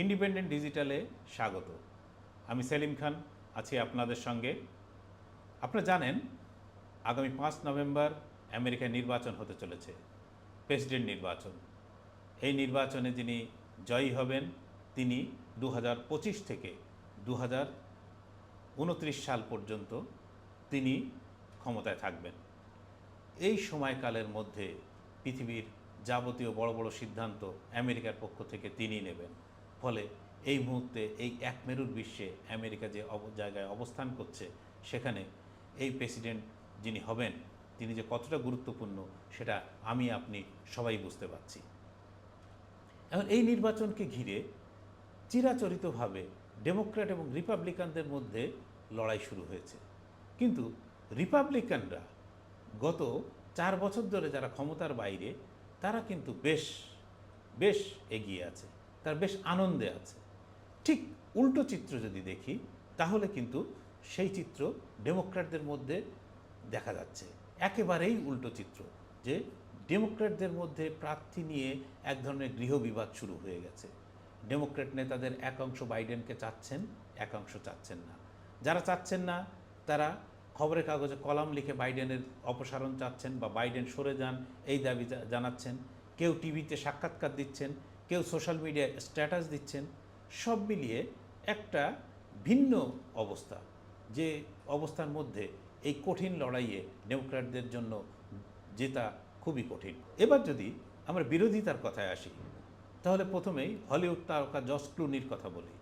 Independent ডিজিটালে স্বাগত। আমি সেলিম খান আছি আপনাদের সঙ্গে। আপনারা জানেন আগামী 5 নভেম্বর আমেরিকায় নির্বাচন হতে চলেছে, প্রেসিডেন্ট নির্বাচন। এই নির্বাচনে যিনি জয়ী হবেন তিনি 2025 থেকে 2029 সাল পর্যন্ত তিনি ক্ষমতায় থাকবেন। এই সময়কালের মধ্যে পৃথিবীর যাবতীয় বড় বড় সিদ্ধান্ত আমেরিকার পক্ষ থেকে তিনি নেবেন। ফলে এই মুহূর্তে এই এক মেরুর বিশ্বে আমেরিকা যে জায়গায় অবস্থান করছে, সেখানে এই প্রেসিডেন্ট যিনি হবেন তিনি যে কতটা গুরুত্বপূর্ণ সেটা আমি আপনি সবাই বুঝতে পারছি। এখন এই নির্বাচনকে ঘিরে চিরাচরিতভাবে ডেমোক্র্যাট এবং রিপাবলিকানদের মধ্যে লড়াই শুরু হয়েছে। কিন্তু রিপাবলিকানরা গত 4 বছর ধরে যারা ক্ষমতার বাইরে, তারা কিন্তু বেশ এগিয়ে আছে, তারা বেশ আনন্দে আছে। ঠিক উল্টো চিত্র যদি দেখি তাহলে কিন্তু সেই চিত্র ডেমোক্র্যাটদের মধ্যে দেখা যাচ্ছে। একেবারেই উল্টো চিত্র, যে ডেমোক্র্যাটদের মধ্যে প্রার্থী নিয়ে এক ধরনের গৃহবিবাদ শুরু হয়ে গেছে। ডেমোক্র্যাট নেতাদের একাংশ বাইডেনকে চাচ্ছেন, একাংশ চাচ্ছেন না। যারা চাচ্ছেন না তারা খবরের কাগজে কলাম লিখে বাইডেনের অপসারণ চাচ্ছেন বা বাইডেন সরে যান এই দাবি জানাচ্ছেন। কেউ টিভিতে সাক্ষাৎকার দিচ্ছেন, কেউ সোশ্যাল মিডিয়ায় স্ট্যাটাস দিচ্ছেন। সব মিলিয়ে একটা ভিন্ন অবস্থা, যে অবস্থার মধ্যে এই কঠিন লড়াইয়ে ডেমোক্র্যাটদের জন্য জেতা খুবই কঠিন। এবার যদি আমরা বিরোধিতার কথায় আসি, তাহলে প্রথমেই হলিউড তারকা জর্জ ক্লুনির কথা বলি।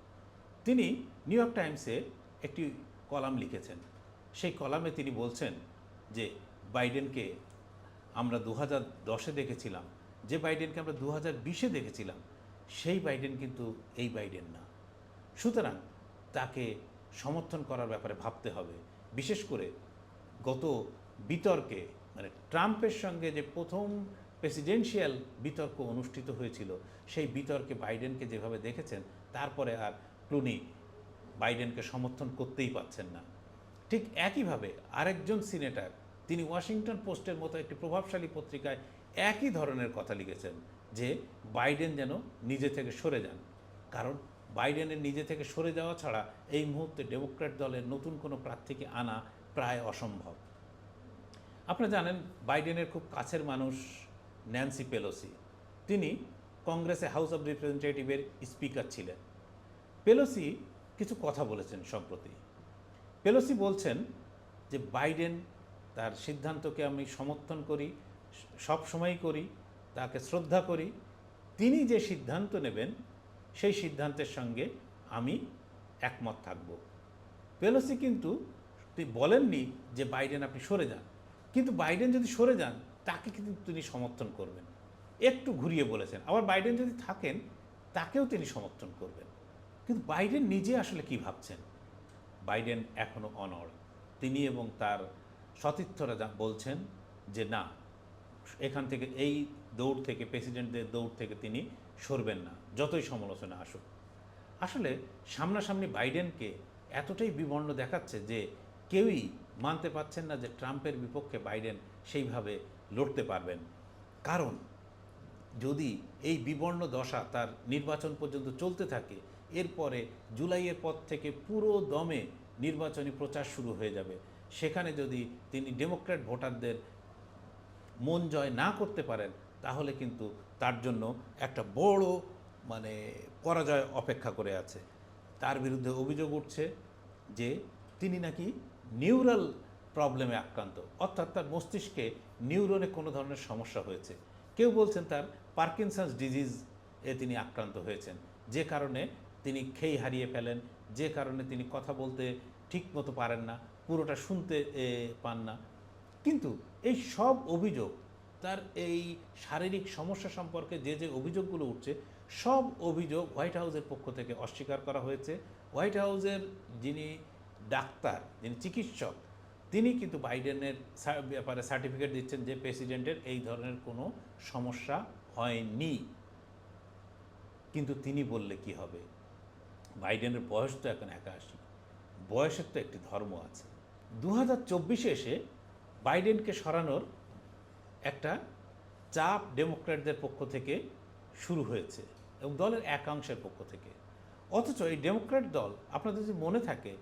তিনি নিউ ইয়র্ক টাইমসে একটি কলাম লিখেছেন। সেই কলামে তিনি বলছেন যে বাইডেনকে আমরা 2010-এ দেখেছিলাম, যে বাইডেনকে আমরা 2020-এ দেখেছিলাম, সেই বাইডেন কিন্তু এই বাইডেন না। সুতরাং তাকে সমর্থন করার ব্যাপারে ভাবতে হবে। বিশেষ করে গত বিতর্কে, মানে ট্রাম্পের সঙ্গে যে প্রথম প্রেসিডেন্সিয়াল বিতর্ক অনুষ্ঠিত হয়েছিল, সেই বিতর্কে বাইডেনকে যেভাবে দেখেছেন, তারপরে আর ক্লুনি বাইডেনকে সমর্থন করতেই পারছেন না। ঠিক একইভাবে আরেকজন সিনেটর, তিনি ওয়াশিংটন পোস্টের মতো একটি প্রভাবশালী পত্রিকায় একই ধরনের কথা লিখেছেন, যে বাইডেন যেন নিজে থেকে সরে যান। কারণ বাইডেনের নিজে থেকে সরে যাওয়া ছাড়া এই মুহূর্তে ডেমোক্র্যাট দলের নতুন কোনো প্রার্থীকে আনা প্রায় অসম্ভব। আপনারা জানেন বাইডেনের খুব কাছের মানুষ ন্যান্সি পেলোসি। তিনি কংগ্রেসে হাউস অব রিপ্রেজেন্টেটিভের স্পিকার ছিলেন। পেলোসি কিছু কথা বলেছেন সম্প্রতি। পেলোসি বলছেন যে বাইডেন, তার সিদ্ধান্তকে আমি সমর্থন করি, সব সময়ই করি, তাকে শ্রদ্ধা করি। তিনি যে সিদ্ধান্ত নেবেন সেই সিদ্ধান্তের সঙ্গে আমি একমত থাকব। পেলোসি কিন্তু বলেননি যে বাইডেন আপনি সরে যান, কিন্তু বাইডেন যদি সরে যান তাকে কিন্তু তিনি সমর্থন করবেন, একটু ঘুরিয়ে বলেছেন। আবার বাইডেন যদি থাকেন তাকেও তিনি সমর্থন করবেন। কিন্তু বাইডেন নিজে আসলে কি ভাবছেন? বাইডেন এখনও অনড়। তিনি এবং তার সতীর্থরা বলছেন যে না, এখান থেকে এই দৌড় থেকে, প্রেসিডেন্টদের দৌড় থেকে তিনি সরবেন না, যতই সমালোচনা আসুক। আসলে সামনাসামনি বাইডেনকে এতটাই বিবর্ণ দেখাচ্ছে যে কেউই মানতে পারছেন না যে ট্রাম্পের বিপক্ষে বাইডেন সেইভাবে লড়তে পারবেন। কারণ যদি এই বিবর্ণ দশা তার নির্বাচন পর্যন্ত চলতে থাকে, এরপরে জুলাইয়ের পর থেকে পুরো দমে নির্বাচনী প্রচার শুরু হয়ে যাবে। সেখানে যদি তিনি ডেমোক্র্যাট ভোটারদের মন জয় না করতে পারেন, তাহলে কিন্তু তার জন্য একটা বড় পরাজয় অপেক্ষা করে আছে। তার বিরুদ্ধে অভিযোগ উঠছে যে তিনি নাকি নিউরাল প্রবলেমে আক্রান্ত, অর্থাৎ তার মস্তিষ্কে নিউরনে কোনো ধরনের সমস্যা হয়েছে। কেউ বলছেন তার পার্কিনসন্স ডিজিজ তিনি আক্রান্ত হয়েছেন, যে কারণে তিনি খেই হারিয়ে ফেলেন, যে কারণে তিনি কথা বলতে ঠিকমতো পারেন না, পুরোটা শুনতে পান না। কিন্তু এই সব অভিযোগ, তার এই শারীরিক সমস্যা সম্পর্কে যে অভিযোগগুলো উঠছে, সব অভিযোগ হোয়াইট হাউসের পক্ষ থেকে অস্বীকার করা হয়েছে। হোয়াইট হাউসের যিনি ডাক্তার, যিনি চিকিৎসক, তিনি কিন্তু বাইডেনের ব্যাপারে সার্টিফিকেট দিচ্ছেন যে প্রেসিডেন্টের এই ধরনের কোনো সমস্যা হয়নি। কিন্তু তিনি বললে কি হবে? বাইডেনের বয়স তো এখন 81, বয়সের তো একটি ধর্ম আছে। 2024-এ এসে বাইডেনকে সরানোর একটা চাপ ডেমোক্র্যাটদের পক্ষ থেকে শুরু হয়েছে এবং দলের একাংশের পক্ষ থেকে। অথচ এই ডেমোক্র্যাট দল, আপনাদের যদি মনে থাকে,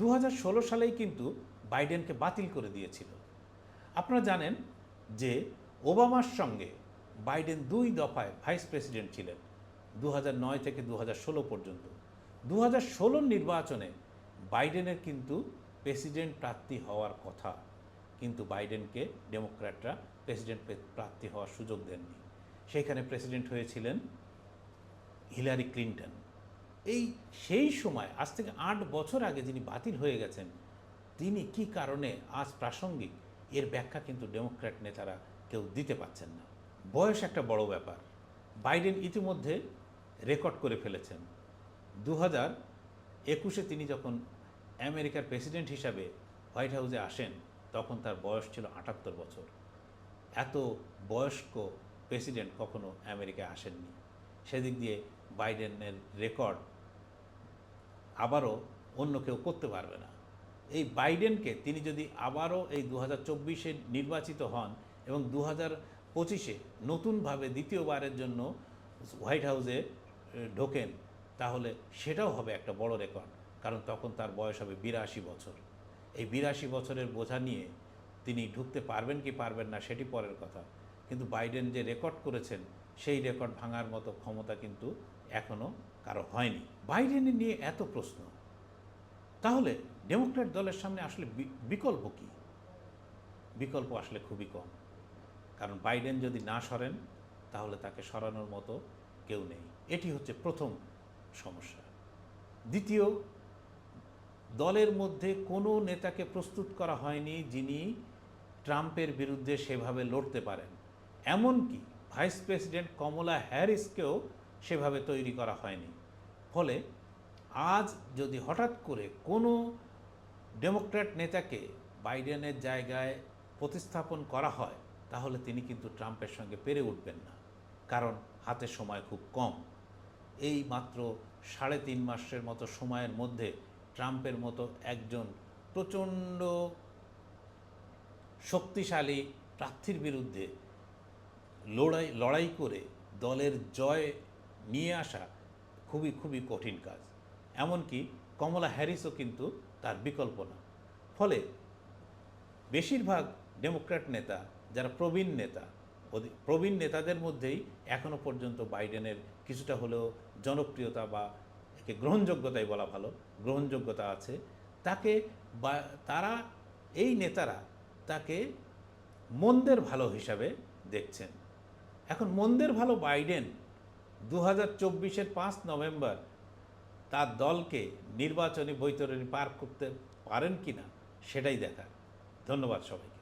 2016 সালেই কিন্তু বাইডেনকে বাতিল করে দিয়েছিল। আপনারা জানেন যে ওবামার সঙ্গে বাইডেন 2 দফায় ভাইস প্রেসিডেন্ট ছিলেন 2009 থেকে 2016 পর্যন্ত। 2016 নির্বাচনে বাইডেনের কিন্তু প্রেসিডেন্ট প্রার্থী হওয়ার কথা, কিন্তু বাইডেনকে ডেমোক্র্যাটরা প্রেসিডেন্ট প্রার্থী হওয়ার সুযোগ দেননি। সেইখানে প্রেসিডেন্ট হয়েছিলেন হিলারি ক্লিন্টন। সেই সময়, আজ থেকে 8 বছর আগে যিনি বাতিল হয়ে গেছেন, তিনি কি কারণে আজ প্রাসঙ্গিক, এর ব্যাখ্যা কিন্তু ডেমোক্র্যাট নেতারা কেউ দিতে পারছেন না। বয়স একটা বড় ব্যাপার। বাইডেন ইতিমধ্যে রেকর্ড করে ফেলেছেন। 2021-এ তিনি যখন আমেরিকার প্রেসিডেন্ট হিসাবে হোয়াইট হাউসে আসেন, তখন তার বয়স ছিল 78 বছর। এত বয়স্ক প্রেসিডেন্ট কখনো আমেরিকায় আসেননি। সেদিক দিয়ে বাইডেনের রেকর্ড আবারও অন্য কেউ করতে পারবে না। এই বাইডেনকে তিনি যদি আবারও এই 2024-এ নির্বাচিত হন এবং 2025-এ নতুনভাবে দ্বিতীয়বারের জন্য হোয়াইট হাউসে ঢোকেন, তাহলে সেটাও হবে একটা বড় রেকর্ড, কারণ তখন তার বয়স হবে 82 বছর। এই 82 বছরের বোঝা নিয়ে তিনি ঢুকতে পারবেন কি পারবেন না সেটি পরের কথা, কিন্তু বাইডেন যে রেকর্ড করেছেন সেই রেকর্ড ভাঙার মতো ক্ষমতা কিন্তু এখনও কারো হয়নি। বাইডেনের নিয়ে এত প্রশ্ন, তাহলে ডেমোক্র্যাট দলের সামনে আসলে বিকল্প কি? বিকল্প আসলে খুবই কম, কারণ বাইডেন যদি না সরেন তাহলে তাকে সরানোর মতো কেউ নেই। এটি হচ্ছে প্রথম সমস্যা। দ্বিতীয়, দলের মধ্যে কোনো নেতাকে প্রস্তুত করা হয়নি যিনি ট্রাম্পের বিরুদ্ধে সেভাবে লড়তে পারেন। এমনকি ভাইস প্রেসিডেন্ট কমলা হ্যারিসকেও সেভাবে তৈরি করা হয়নি। ফলে আজ যদি হঠাৎ করে কোনো ডেমোক্র্যাট নেতাকে বাইডেনের জায়গায় প্রতিস্থাপন করা হয়, তাহলে তিনি কিন্তু ট্রাম্পের সঙ্গে পেরে উঠবেন না, কারণ হাতে সময় খুব কম। এই মাত্র 3.5 মাসের মতো সময়ের মধ্যে ট্রাম্পের মতো একজন প্রচণ্ড শক্তিশালী প্রার্থীর বিরুদ্ধে লড়াই করে দলের জয় নিয়ে আসা খুবই খুবই কঠিন কাজ। এমনকি কমলা হ্যারিসও কিন্তু তার বিকল্প না। ফলে বেশিরভাগ ডেমোক্র্যাট নেতা, যারা প্রবীণ নেতাদের মধ্যেই এখনও পর্যন্ত বাইডেনের কিছুটা হলেও জনপ্রিয়তা বা একে গ্রহণযোগ্যতাই বলা ভালো, গ্রহণযোগ্যতা আছে। এই নেতারা তাকে মন্দের ভালো হিসাবে দেখছেন। এখন মন্দের ভালো বাইডেন 2024-এর 5 নভেম্বর তার দলকে নির্বাচনী বৈতরণী পার করতে পারেন কিনা সেটাই দেখার। ধন্যবাদ সবাইকে।